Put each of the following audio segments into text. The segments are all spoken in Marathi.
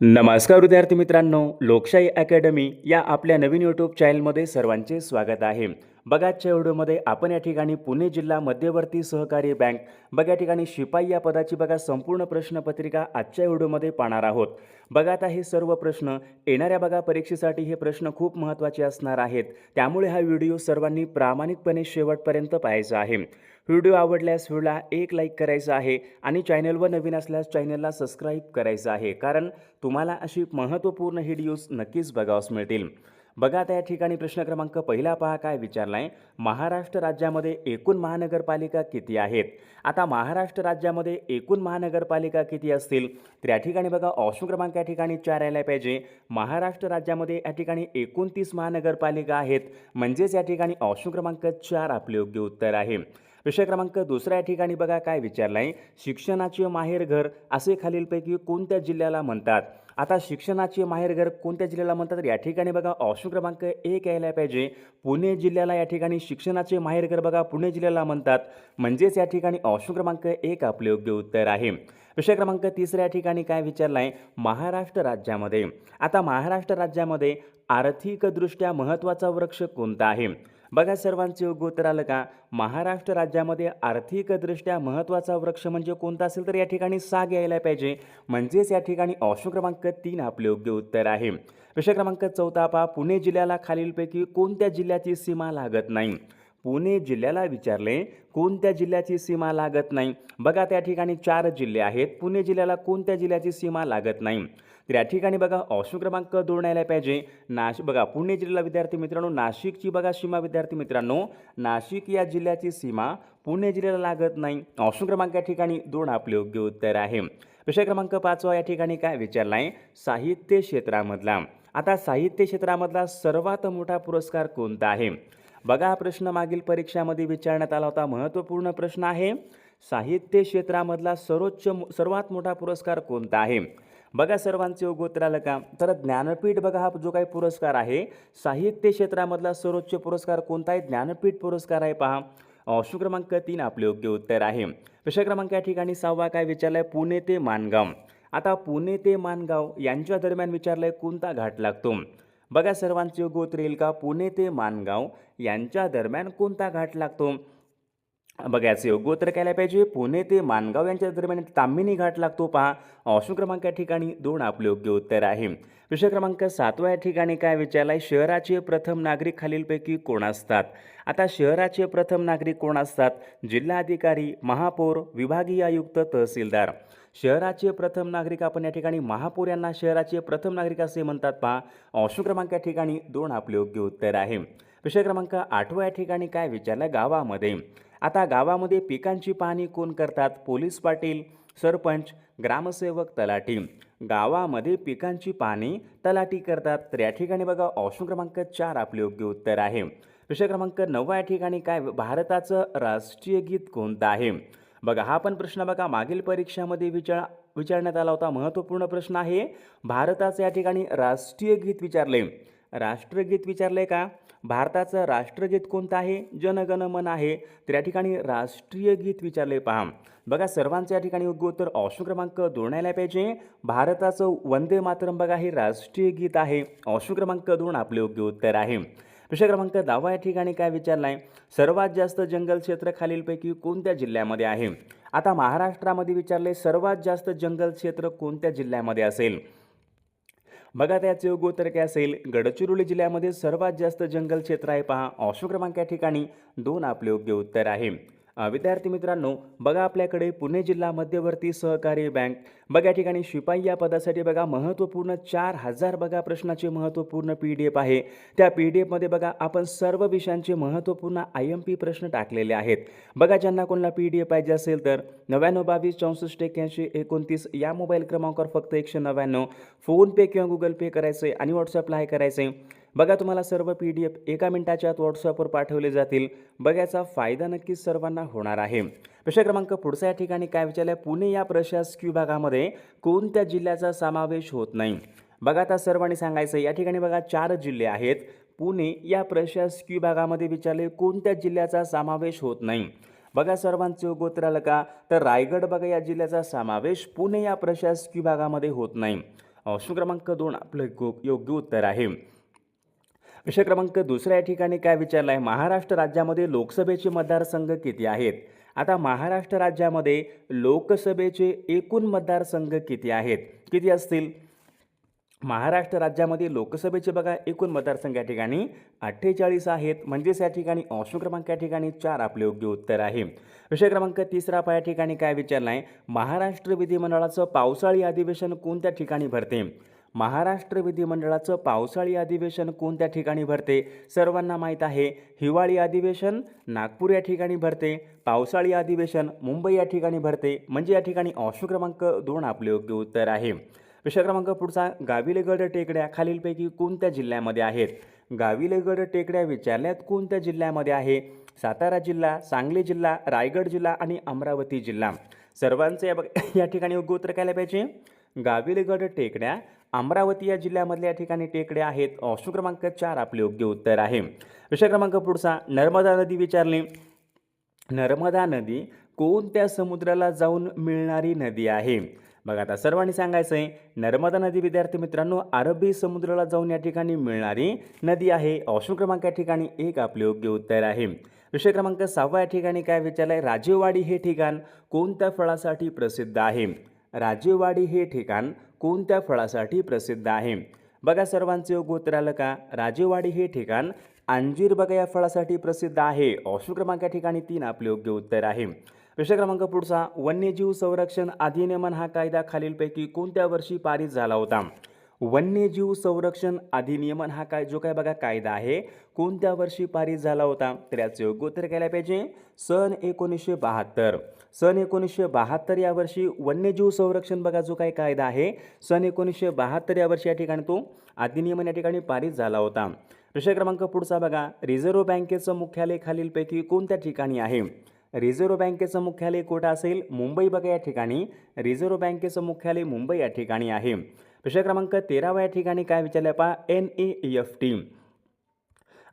नमस्कार विद्यार्थी मित्रांनो, लोकशाही अकॅडमी या आपल्या नवीन यूट्यूब चॅनलमध्ये सर्वांचे स्वागत आहे. बघा, आजच्या व्हिडिओमध्ये आपण या ठिकाणी पुणे जिल्हा मध्यवर्ती सहकारी बँक या ठिकाणी शिपाई या पदाची संपूर्ण प्रश्नपत्रिका आजच्या व्हिडिओमध्ये पाहणार आहोत. आता हे सर्व प्रश्न येणाऱ्या परीक्षेसाठी हे प्रश्न खूप महत्त्वाचे असणार आहेत. त्यामुळे हा व्हिडिओ सर्वांनी प्रामाणिकपणे शेवटपर्यंत पाहायचा आहे. व्हिडिओ आवडल्यास व्हिडिओला एक लाईक करायचा आहे आणि चॅनलवर नवीन असल्यास चॅनलला सबस्क्राईब करायचं आहे, कारण तुम्हाला अशी महत्त्वपूर्ण व्हिडिओज नक्कीच बघावयास मिळतील. आता या ठिकाणी प्रश्न क्रमांक पहिला पहा, काय विचारला आहे. महाराष्ट्र राज्यामध्ये एकूण महानगरपालिका किती आहेत? आता महाराष्ट्र राज्यामध्ये एकूण महानगरपालिका किती असतील तर या ठिकाणी ऑप्शन क्रमांक या ठिकाणी 4 यायला पाहिजे. महाराष्ट्र राज्यामध्ये या ठिकाणी 29 महानगरपालिका आहेत, म्हणजेच या ठिकाणी ऑप्शन क्रमांक 4 आपले योग्य उत्तर आहे. विषय क्रमांक दुसरा या ठिकाणी काय विचारला आहे. शिक्षणाचे माहेरघर असे खालीलपैकी कोणत्या जिल्ह्याला म्हणतात? आता शिक्षणाचे माहेरघर कोणत्या जिल्ह्याला म्हणतात तर या ठिकाणी ऑप्शन क्रमांक 1 यायला पाहिजे. पुणे जिल्ह्याला या ठिकाणी शिक्षणाचे माहेरघर पुणे जिल्ह्याला म्हणतात, म्हणजेच या ठिकाणी ऑप्शन क्रमांक 1 आपले योग्य उत्तर आहे. विषय क्रमांक तिसरा या ठिकाणी काय विचारला आहे. महाराष्ट्र राज्यामध्ये, आता महाराष्ट्र राज्यामध्ये आर्थिकदृष्ट्या महत्त्वाचा वृक्ष कोणता आहे? सर्वांचे योग्य उत्तर आलं का? महाराष्ट्र राज्यामध्ये आर्थिकदृष्ट्या महत्त्वाचा वृक्ष म्हणजे कोणता असेल तर या ठिकाणी साग यायला पाहिजे, म्हणजेच या ठिकाणी ऑप्शन क्रमांक 3 आपले योग्य उत्तर आहे. विषय क्रमांक चौथा पहा, पुणे जिल्ह्याला खालीलपैकी कोणत्या जिल्ह्याची सीमा लागत नाही? पुणे जिल्ह्याला विचारले कोणत्या जिल्ह्याची सीमा लागत नाही. त्या ठिकाणी 4 जिल्हे आहेत. पुणे जिल्ह्याला कोणत्या जिल्ह्याची सीमा लागत नाही तर या ठिकाणी ऑप्शन क्रमांक 2 यायला पाहिजे. नाशिक. पुणे जिल्ह्याला विद्यार्थी मित्रांनो नाशिकची सीमा विद्यार्थी मित्रांनो, नाशिक या जिल्ह्याची सीमा पुणे जिल्ह्याला लागत नाही. ऑप्शन क्रमांक या ठिकाणी 2 आपले योग्य उत्तर आहे. विषय क्रमांक 5 या ठिकाणी काय विचारला आहे. साहित्य क्षेत्रामधला, आता साहित्य क्षेत्रामधला सर्वात मोठा पुरस्कार कोणता आहे? हा प्रश्न मागील परीक्षामध्ये विचारण्यात आला होता. महत्त्वपूर्ण प्रश्न आहे. साहित्य क्षेत्रामधला सर्वात मोठा पुरस्कार कोणता आहे? सर्वांचे योग्य उत्तर आलं का? तर ज्ञानपीठ हा जो काही पुरस्कार आहे साहित्य क्षेत्रामधला सर्वोच्च पुरस्कार कोणता आहे? ज्ञानपीठ पुरस्कार आहे. पहा, ऑप्शन क्रमांक 3 आपले योग्य उत्तर आहे. विषय क्रमांक या ठिकाणी 6 काय विचारलाय. पुणे ते माणगाव. आता पुणे ते माणगाव यांच्या दरम्यान विचारलंय कोणता घाट लागतो? सर्वांचे योग्य उत्तर येईल का? पुणे ते माणगाव यांच्या दरम्यान कोणता घाट लागतो? याचे योग्य उत्तर काय पाहिजे. पुणे ते माणगाव यांच्या दरम्यान ताम्हिणी घाट लागतो. पहा, ऑप्शन क्रमांक या ठिकाणी 2 आपले योग्य उत्तर आहे. विषय क्रमांक 7 या ठिकाणी काय विचारलाय. शहराचे प्रथम नागरिक खालीलपैकी कोण असतात? आता शहराचे प्रथम नागरिक कोण असतात? जिल्हाधिकारी, महापौर, विभागीय आयुक्त, तहसीलदार. शहराचे प्रथम नागरिक आपण या ठिकाणी महापौर यांना शहराचे प्रथम नागरिक असे म्हणतात. पहा, ऑप्शन क्रमांक या ठिकाणी 2 आपले योग्य उत्तर आहे. विषय क्रमांक 8 या ठिकाणी काय विचारलाय. गावामध्ये, आता गावामध्ये पिकांची पाहणी कोण करतात? पोलीस पाटील, सरपंच, ग्रामसेवक, तलाठी. गावामध्ये पिकांची पाहणी तलाठी करतात. तर या ठिकाणी ऑप्शन क्रमांक 4 आपले योग्य उत्तर आहे. विषय क्रमांक 9 या ठिकाणी काय. भारताचं राष्ट्रीय गीत कोणतं आहे? हा पण प्रश्न मागील परीक्षामध्ये विचारण्यात आला होता. महत्त्वपूर्ण प्रश्न आहे. भारताचं या ठिकाणी राष्ट्रीय गीत विचारले. राष्ट्रगीत विचारले का? भारताचं राष्ट्रगीत कोणतं आहे? जनगण मन आहे. तर या ठिकाणी राष्ट्रीय गीत विचारले. पहा, सर्वांचं या ठिकाणी योग्य उत्तर ऑप्शन क्रमांक 2 यायला पाहिजे. भारताचं वंदे मातरम हे राष्ट्रीय गीत आहे. ऑप्शन क्रमांक 2 आपले योग्य उत्तर आहे. विषय क्रमांक 10 या ठिकाणी काय विचारलाय. सर्वात जास्त जंगल क्षेत्र खालीलपैकी कोणत्या जिल्ह्यामध्ये आहे? आता महाराष्ट्रामध्ये विचारले सर्वात जास्त जंगल क्षेत्र कोणत्या जिल्ह्यामध्ये असेल? त्याचे योग्य उत्तर काय असेल. गडचिरोली जिल्ह्यामध्ये सर्वात जास्त जंगल क्षेत्र आहे. पहा, ऑप्शन क्रमांक या ठिकाणी 2 आपले योग्य उत्तर आहे. विद्यार्थी मित्रांनो, आपल्याकडे पुणे जिल्हा मध्यवर्ती सहकारी बँक या ठिकाणी शिपाई या पदासाठी महत्त्वपूर्ण 4000 प्रश्नाचे महत्त्वपूर्ण PDF आहे. त्या PDF मध्ये आपण सर्व विषयांचे महत्त्वपूर्ण IMP प्रश्न टाकलेले आहेत. ज्यांना कोणाला PDF पाहिजे असेल तर 9922 64 81 29 या मोबाईल क्रमांकावर फक्त 199 फोनपे किंवा गुगल पे करायचे आणि व्हॉट्सअपला हाय करायचे. तुम्हाला सर्व PDF 1 मिनिटाच्या आत व्हॉट्सअपवर पाठवले जातील. याचा फायदा नक्कीच सर्वांना होणार आहे. विषय क्रमांक पुढचा या ठिकाणी काय विचारलाय. पुणे या प्रशासकीय विभागामध्ये कोणत्या जिल्ह्याचा समावेश होत नाही? आता सर्वांनी सांगायचं. या ठिकाणी 4 जिल्हे आहेत. पुणे या प्रशासकीय विभागामध्ये विचारले कोणत्या जिल्ह्याचा समावेश होत नाही? सर्वांचे योग्य उत्तर आलं का? तर रायगड या जिल्ह्याचा समावेश पुणे या प्रशासकीय विभागामध्ये होत नाही. ऑप्शन क्रमांक 2 आपलं योग्य उत्तर आहे. प्रश्न क्रमांक दुसऱ्या या ठिकाणी काय विचारला आहे, महाराष्ट्र राज्यामध्ये लोकसभेचे मतदारसंघ किती आहेत? आता महाराष्ट्र राज्यामध्ये लोकसभेचे एकूण मतदारसंघ किती आहेत? किती असतील? महाराष्ट्र राज्यामध्ये लोकसभेचे बघा एकूण मतदारसंघ या ठिकाणी 48 आहेत. म्हणजेच या ठिकाणी ऑप्शन क्रमांक या ठिकाणी 4 आपले योग्य उत्तर आहे. विषय क्रमांक तिसरा या ठिकाणी काय विचारला आहे, महाराष्ट्र विधिमंडळाचं पावसाळी अधिवेशन कोणत्या ठिकाणी भरते? महाराष्ट्र विधिमंडळाचं पावसाळी अधिवेशन कोणत्या ठिकाणी भरते? सर्वांना माहीत आहे, हिवाळी अधिवेशन नागपूर या ठिकाणी भरते, पावसाळी अधिवेशन मुंबई या ठिकाणी भरते. म्हणजे या ठिकाणी ऑप्शन क्रमांक 2 आपले योग्य उत्तर आहे. विषय क्रमांक पुढचा, गाविलगड टेकड्या खालीलपैकी कोणत्या जिल्ह्यामध्ये आहेत? गाविलगड टेकड्या विचारल्यात कोणत्या जिल्ह्यामध्ये आहे? सातारा जिल्हा, सांगली जिल्हा, रायगड जिल्हा आणि अमरावती जिल्हा. सर्वांचे या ठिकाणी योग्य उत्तर काय पाहिजे? गाविलगड टेकड्या अमरावती या जिल्ह्यामधल्या या ठिकाणी टेकड्या आहेत. ऑप्शन क्रमांक 4 आपले योग्य उत्तर आहे. विषय क्रमांक पुढचा, नर्मदा नदी विचारली. नर्मदा नदी कोणत्या समुद्राला जाऊन मिळणारी नदी आहे? बघा आता सर्वांनी सांगायचं आहे, नर्मदा नदी विद्यार्थी मित्रांनो अरबी समुद्राला जाऊन या ठिकाणी मिळणारी नदी आहे. ऑप्शन क्रमांक या ठिकाणी 1 आपले योग्य उत्तर आहे. विषय क्रमांक 6 या ठिकाणी काय विचारलं आहे, राजेवाडी हे ठिकाण कोणत्या फळासाठी प्रसिद्ध आहे? राजेवाडी हे ठिकाण कोणत्या फळासाठी प्रसिद्ध आहे? बघा सर्वांचे योग्य उत्तर आलं का? राजेवाडी हे ठिकाण अंजीर बघा या फळासाठी प्रसिद्ध आहे. ऑप्शन क्रमांक या ठिकाणी 3 आपले योग्य उत्तर आहे. विषय क्रमांक पुढचा, वन्यजीव संरक्षण अधिनियमन हा कायदा खालीलपैकी कोणत्या वर्षी पारित झाला होता? वन्यजीव संरक्षण अधिनियमन हा जो काय बघा कायदा आहे कोणत्या वर्षी पारित झाला होता? तर याचे योग्य उत्तर काय पाहिजे? सन 1972. सन 1972 या वर्षी वन्यजीव संरक्षण बघा जो काही कायदा आहे सन 1972 या वर्षी या ठिकाणी तो अधिनियमन या ठिकाणी पारित झाला होता. विषय क्रमांक पुढचा बघा, रिझर्व्ह बँकेचं मुख्यालय खालीलपैकी कोणत्या ठिकाणी आहे? रिझर्व्ह बँकेचं मुख्यालय कुठं असेल? मुंबई बघा या ठिकाणी रिझर्व्ह बँकेचं मुख्यालय मुंबई या ठिकाणी आहे. विषय क्रमांक 13 या ठिकाणी काय विचारलं पहा, NEFT.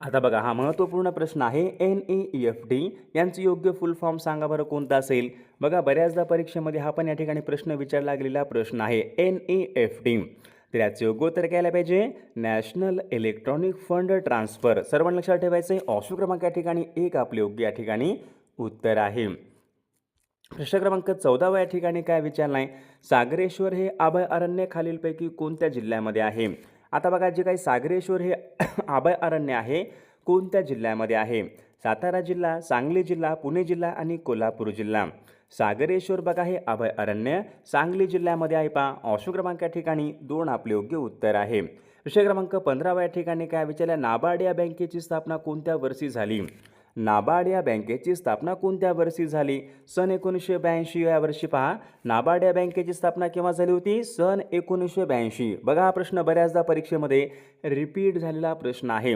आता बघा हा महत्त्वपूर्ण प्रश्न आहे. NEFT यांचं योग्य फुल फॉर्म सांगा बरं कोणता असेल? बघा बऱ्याचदा परीक्षेमध्ये हा पण या ठिकाणी प्रश्न विचारला गेलेला प्रश्न आहे. NEFT. तर याचे योग्य उत्तर घ्यायला पाहिजे नॅशनल इलेक्ट्रॉनिक फंड ट्रान्सफर. सर्वांना लक्षात ठेवायचं आहे. ऑप्शन क्रमांक या ठिकाणी 1 आपले योग्य या ठिकाणी उत्तर आहे. प्रश्न क्रमांक 14 या ठिकाणी काय विचारलं आहे, सागरेश्वर हे अभयारण्य खालीलपैकी कोणत्या जिल्ह्यामध्ये आहे? आता बघा जे काही सागरेश्वर हे अभयारण्य आहे कोणत्या जिल्ह्यामध्ये आहे? सातारा जिल्हा, सांगली जिल्हा, पुणे जिल्हा आणि कोल्हापूर जिल्हा. सागरेश्वर बघा हे अभयारण्य सांगली जिल्ह्यामध्ये आहे पहा. ऑप्शन क्रमांक या ठिकाणी 2 आपले योग्य उत्तर आहे. विषय क्रमांक 15 या ठिकाणी काय विचारलं, नाबार्ड या बँकेची स्थापना कोणत्या वर्षी झाली? नाबार्ड या बँकेची स्थापना कोणत्या वर्षी झाली? सन 1982 या वर्षी पहा. नाबार्ड या बँकेची स्थापना केव्हा झाली होती? सन 1982. बघा हा प्रश्न बऱ्याचदा परीक्षेमध्ये रिपीट झालेला प्रश्न आहे.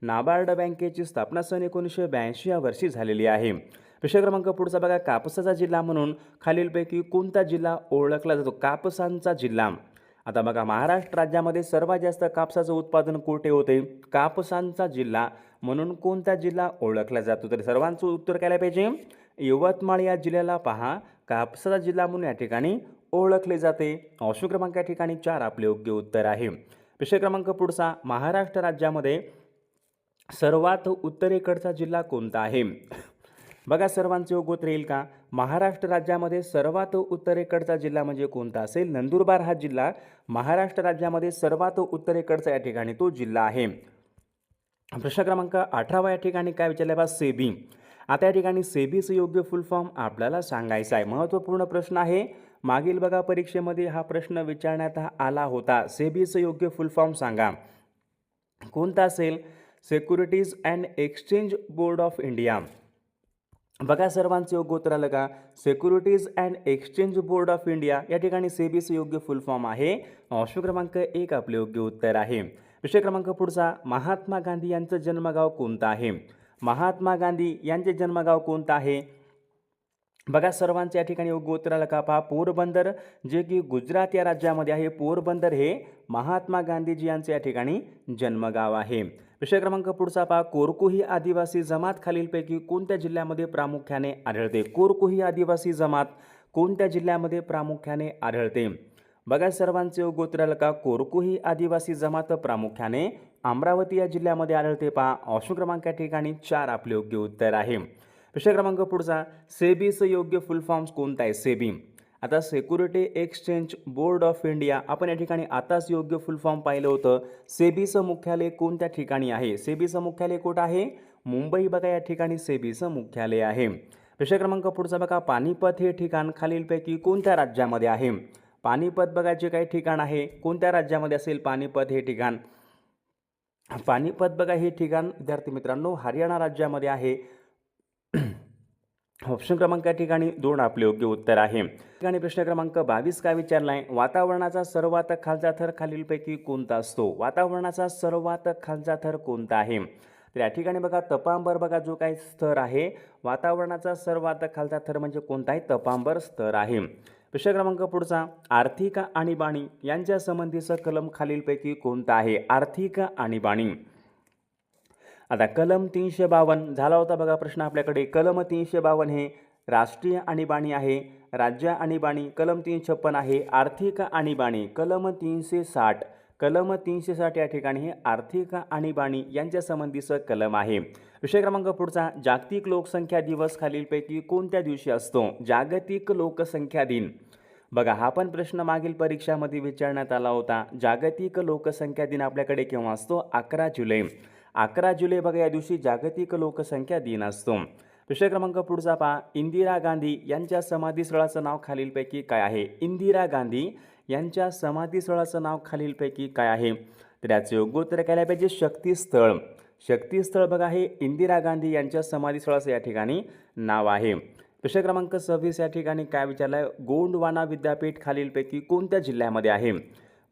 नाबार्ड बँकेची स्थापना सन 1982 या वर्षी झालेली आहे. विषय क्रमांक पुढचा बघा, कापसाचा जिल्हा म्हणून खालीलपैकी कोणता जिल्हा ओळखला जातो? कापसांचा जिल्हा. आता बघा महाराष्ट्र राज्यामध्ये सर्वात जास्त कापसाचं उत्पादन कुठे होते? कापसांचा जिल्हा म्हणून कोणता जिल्हा ओळखला जातो? तर सर्वांचं उत्तर काय पाहिजे? यवतमाळ या जिल्ह्याला पहा कापसाचा जिल्हा म्हणून या ठिकाणी ओळखले जाते. ऑप्शन क्रमांक या ठिकाणी 4 आपले योग्य उत्तर आहे. विषय क्रमांक पुढचा, महाराष्ट्र राज्यामध्ये सर्वात उत्तरेकडचा जिल्हा कोणता आहे? बघा सर्वांचे योग्य उत्तर येईल का? महाराष्ट्र राज्यामध्ये सर्वात उत्तरेकडचा जिल्हा म्हणजे कोणता असेल? नंदुरबार हा जिल्हा महाराष्ट्र राज्यामध्ये सर्वात उत्तरेकडचा या ठिकाणी तो जिल्हा आहे. प्रश्न क्रमांक 18 या ठिकाणी काय विचारलं बा, सेबी. आता या ठिकाणी सेबीचं योग्य फुल फॉर्म आपल्याला सांगायचा आहे. महत्त्वपूर्ण प्रश्न आहे. मागील बघा परीक्षेमध्ये हा प्रश्न विचारण्यात आला होता. सेबीचं योग्य फुल फॉर्म सांगा कोणता असेल? Securities and exchange board of India. बघा सर्वांचं योग्य उत्तर आलं का? Securities and exchange board of India या ठिकाणी सेबीचं योग्य फुल फॉर्म आहे. ऑप्शन क्रमांक 1 आपले योग्य उत्तर आहे. विषय क्रमांक पुढचा, महात्मा गांधी यांचं जन्मगाव कोणतं आहे? महात्मा गांधी यांचे जन्मगाव कोणतं आहे? बघा सर्वांचं या ठिकाणी योग्य उत्तर आलं का? पहा पोरबंदर जे की गुजरात या राज्यामध्ये आहे. पोरबंदर हे महात्मा गांधीजी यांचे या ठिकाणी जन्मगाव आहे. विषय क्रमांक पुढचा पहा, कोरकू ही आदिवासी जमात खालीलपैकी कोणत्या जिल्ह्यामध्ये प्रामुख्याने आढळते? कोरकू ही आदिवासी जमात कोणत्या जिल्ह्यामध्ये प्रामुख्याने आढळते? बघा सर्वांचे गोत्र का कोरकू ही आदिवासी जमात प्रामुख्याने अमरावती या जिल्ह्यामध्ये आढळते पहा. ऑप्शन क्रमांक या ठिकाणी 4 आपले योग्य उत्तर आहे. प्रश्न क्रमांक पुढचा, सेबीचं योग्य फुल फॉर्म्स कोणता आहे? सेबी. आता security exchange board of India, आपण या ठिकाणी आताच योग्य फुल फॉर्म पाहिलं होतं. सेबीचं मुख्यालय कोणत्या ठिकाणी आहे? सेबीचं मुख्यालय कुठं आहे? मुंबई. बघा या ठिकाणी सेबीचं मुख्यालय आहे. प्रश्न क्रमांक पुढचा बघा, पानिपत हे ठिकाण खालीलपैकी कोणत्या राज्यामध्ये आहे? पानिपत बघा जे काही ठिकाण आहे कोणत्या राज्यामध्ये असेल पानिपत हे ठिकाण? पानिपत बघा हे ठिकाण विद्यार्थी मित्रांनो हरियाणा राज्यामध्ये आहे. ऑप्शन क्रमांक या ठिकाणी 2 आपले योग्य उत्तर आहे. ठिकाणी प्रश्न क्रमांक 22 काय विचारलाय? वातावरणाचा सर्वात खालचा थर खालीलपैकी कोणता असतो? वातावरणाचा सर्वात खालचा थर कोणता आहे? तर या ठिकाणी बघा तपांबर बघा जो काही स्तर आहे वातावरणाचा सर्वात खालचा थर म्हणजे कोणता आहे? तपांबर स्तर आहे. प्रश्न क्रमांक पुढचा, आर्थिक आणीबाणी यांच्या संबंधीचा कलम खालीलपैकी कोणता आहे? आर्थिक आणीबाणी. आता कलम 352 झाला होता बघा प्रश्न आपल्याकडे. कलम 352 हे राष्ट्रीय आणीबाणी आहे. राज्य आणीबाणी कलम 356 आहे. आर्थिक आणीबाणी कलम 360. कलम 360 या ठिकाणी हे आर्थिक आणीबाणी यांच्या संबंधीचं कलम आहे. विषय क्रमांक पुढचा, जागतिक लोकसंख्या दिवस खालीलपैकी कोणत्या दिवशी असतो? जागतिक लोकसंख्या दिन. बघा हा पण प्रश्न मागील परीक्षामध्ये विचारण्यात आला होता. जागतिक लोकसंख्या दिन आपल्याकडे केव्हा असतो? 11 जुलै. 11 जुलै बघा या दिवशी जागतिक लोकसंख्या दिन असतो. विषय क्रमांक पुढचा पहा, इंदिरा गांधी यांच्या समाधीस्थळाचं नाव खालीलपैकी काय आहे? इंदिरा गांधी यांच्या समाधीस्थळाचं नाव खालीलपैकी काय आहे? तर याचे योग्य उत्तर काय पाहिजे? शक्तीस्थळ. शक्तीस्थळ बघा हे इंदिरा गांधी यांच्या समाधीस्थळाचं या ठिकाणी नाव आहे. प्रश्न क्रमांक 26 या ठिकाणी काय विचारलं आहे? गोंडवाना विद्यापीठ खालीलपैकी कोणत्या जिल्ह्यामध्ये आहे?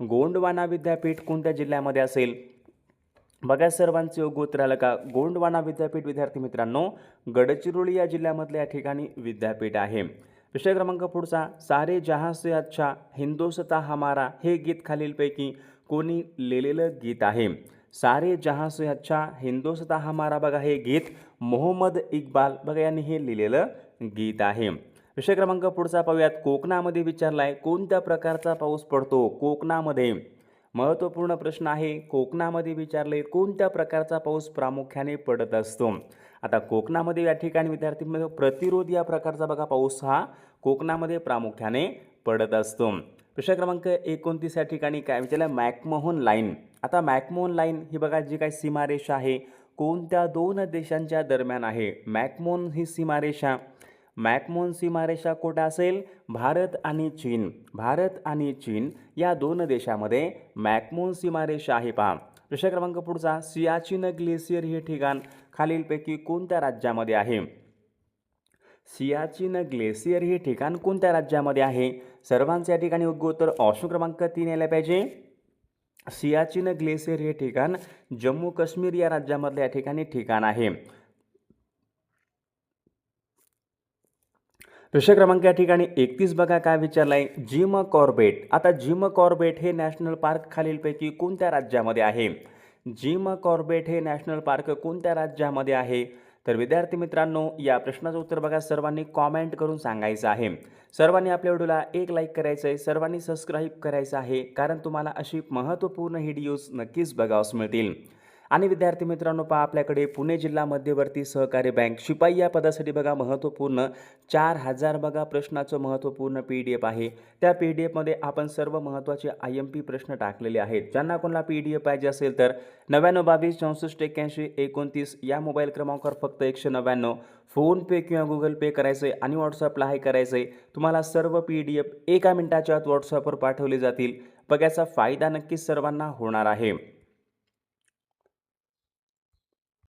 गोंडवाना विद्यापीठ कोणत्या जिल्ह्यामध्ये असेल? बघा सर्वांचे योग्य उत्तर आलं का? गोंडवाना विद्यापीठ विद्यार्थी मित्रांनो गडचिरोली या जिल्ह्यामधल्या या ठिकाणी विद्यापीठ आहे. विषय क्रमांक पुढचा, सारे जहां से अच्छा हिंदोस्तां हमारा हे गीत खालीलपैकी कोणी लिहिलेलं गीत आहे? सारे जहां से अच्छा हिंदोस्तां हमारा बघा हे गीत मोहम्मद इक्बाल बघा यांनी हे लिहिलेलं गीत आहे. विषय क्रमांक पुढचा पाहूयात. कोकणामध्ये विचारलाय कोणत्या प्रकारचा पाऊस पडतो? कोकणामध्ये. महत्त्वपूर्ण प्रश्न आहे. कोकणामध्ये विचारले कोणत्या प्रकारचा पाऊस प्रामुख्याने पडत असतो? आता कोकणामध्ये या ठिकाणी विद्यार्थी प्रतिरोध या प्रकारचा बघा पाऊस हा कोकणामध्ये प्रामुख्याने पडत असतो. प्रश्न क्रमांक 29 या ठिकाणी काय विचारलं? McMahon line. आता मॅकमोहन लाईन ही बघा जी काही सीमारेषा आहे कोणत्या 2 देशांच्या दरम्यान आहे? मॅकमोहन ही सीमारेषा. मॅकमोहन सीमारेषा कुठे असेल? भारत आणि चीन. भारत आणि चीन या 2 देशामध्ये मॅकमोहन सीमारेषा आहे पहा. प्रश्न क्रमांक पुढचा, सियाचीन ग्लेशियर हे ठिकाण खालीलपैकी कोणत्या राज्यामध्ये आहे? सियाचीन ग्लेशियर हे ठिकाण कोणत्या राज्यामध्ये आहे? सर्वांचे या ठिकाणी योग्य उत्तर ऑप्शन क्रमांक 3 यायला पाहिजे. सियाचीन ग्लेशियर हे ठिकाण जम्मू काश्मीर या राज्यामधले या ठिकाणी ठिकाण आहे. प्रश्न क्रमांक या ठिकाणी 31 बघा काय विचारलाय? Jim Corbett. आता जिम कॉर्बेट हे नॅशनल पार्क खालीलपैकी कोणत्या राज्यामध्ये आहे? जिम कॉर्बेट हे नॅशनल पार्क कोणत्या राज्यामध्ये आहे? तर विद्यार्थी मित्रांनो या प्रश्नाचं उत्तर बघा सर्वांनी कॉमेंट करून सांगायचं आहे. सर्वांनी आपल्या व्हिडिओला एक लाईक करायचं आहे. सर्वांनी सबस्क्राईब करायचं आहे कारण तुम्हाला अशी महत्त्वपूर्ण व्हिडिओज नक्कीच बघावयास मिळतील. आणि विद्यार्थी मित्रांनो पहा आपल्याकडे पुणे जिल्हा मध्यवर्ती सहकारी बँक शिपाई या पदासाठी बघा महत्त्वपूर्ण 4000 बघा प्रश्नाचं महत्त्वपूर्ण PDF आहे. त्या PDF आपण सर्व महत्त्वाचे IMP प्रश्न टाकलेले आहेत. ज्यांना कोणाला PDF पाहिजे असेल तर 9922 64 81 29 या मोबाईल क्रमांकावर फक्त 199 फोनपे किंवा गुगल पे करायचं आहे आणि व्हॉट्सअपला हाय करायचं आहे. तुम्हाला सर्व PDF 1 मिनिटाच्या आत व्हॉट्सअपवर पाठवले जातील. बघायचा फायदा नक्कीच सर्वांना होणार आहे.